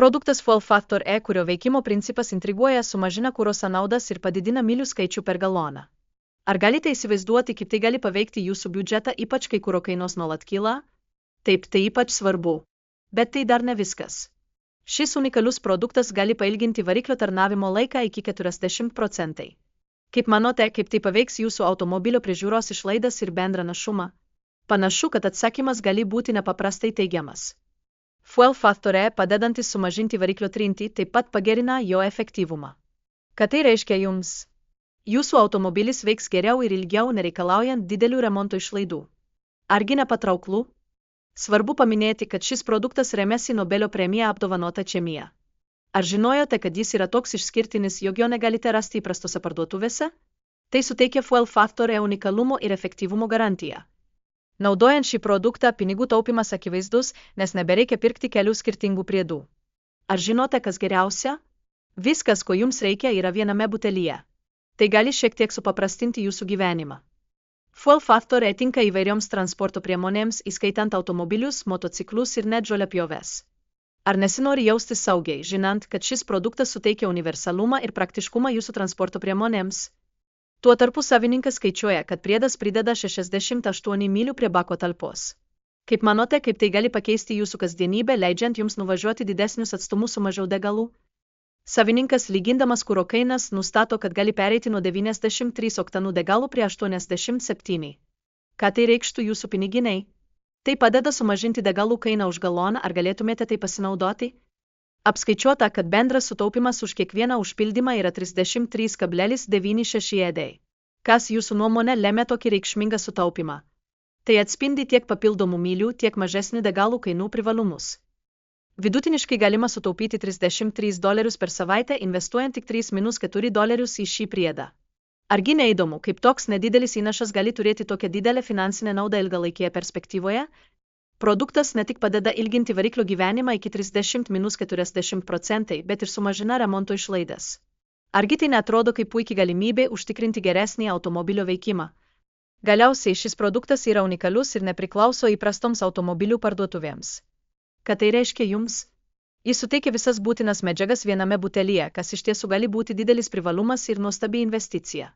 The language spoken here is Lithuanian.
Produktas Fuel Factor E, kurio veikimo principas intriguoja, sumažina kuro sąnaudas ir padidina mylių skaičių per galoną. Ar galite įsivaizduoti, kaip tai gali paveikti jūsų biudžetą, ypač kai kuro kainos nuolat kyla? Taip, tai ypač svarbu. Bet tai dar ne viskas. Šis unikalus produktas gali pailginti variklio tarnavimo laiką iki 40%. Kaip manote, kaip tai paveiks jūsų automobilio priežiūros išlaidas ir bendrą našumą? Panašu, kad atsakymas gali būti nepaprastai teigiamas. Fuel Factor E, padedantis sumažinti variklio trintį, taip pat pagerina jo efektyvumą. Ką tai reiškia jums? Jūsų automobilis veiks geriau ir ilgiau, nereikalaujant didelių remonto išlaidų. Argi nepatrauklu? Svarbu paminėti, kad šis produktas remiasi Nobelio premija apdovanota chemija. Ar žinojote, kad jis yra toks išskirtinis, jog jo negalite rasti įprastose parduotuvėse? Tai suteikia Fuel Factor E unikalumo ir efektyvumo garantiją. Naudojant šį produktą, pinigų taupimas akivaizdus, nes nebereikia pirkti kelių skirtingų priedų. Ar žinote, kas geriausia? Viskas, ko jums reikia, yra viename butelyje. Tai gali šiek tiek supaprastinti jūsų gyvenimą. Fuel Factor E tinka įvairioms transporto priemonėms, įskaitant automobilius, motociklus ir net žoliapjoves. Ar nesinori jaustis saugiai, žinant, kad šis produktas suteikia universalumą ir praktiškumą jūsų transporto priemonėms? Tuo tarpu savininkas skaičiuoja, kad priedas prideda 68 mylių prie bako talpos. Kaip manote, kaip tai gali pakeisti jūsų kasdienybę, leidžiant jums nuvažiuoti didesnius atstumus su mažiau degalų? Savininkas, lygindamas kuro kainas, nustato, kad gali pereiti nuo 93 oktanų degalų prie 87. Ką tai reikštų jūsų piniginiai? Tai padeda sumažinti degalų kainą už galoną, ar galėtumėte tai pasinaudoti? Apskaičiuota, kad bendras sutaupimas už kiekvieną užpildymą yra 33,96 ED. Kas jūsų nuomonė lemia tokį reikšmingą sutaupimą? Tai atspindi tiek papildomų mylių, tiek mažesnių degalų kainų privalumus. Vidutiniškai galima sutaupyti $33 per savaitę, investuojant tik $3-4 į šį priedą. Argi neįdomu, kaip toks nedidelis įnašas gali turėti tokią didelę finansinę naudą ilgalaikėje perspektyvoje? Produktas ne tik padeda ilginti variklio gyvenimą iki 30–40%, bet ir sumažina remonto išlaidas. Argi tai neatrodo kaip puikiai galimybė užtikrinti geresnį automobilio veikimą? Galiausiai šis produktas yra unikalus ir nepriklauso įprastoms automobilių parduotuvėms. Ką tai reiškia jums? Jis suteikia visas būtinas medžiagas viename butelyje, kas iš tiesų gali būti didelis privalumas ir nuostabi investicija.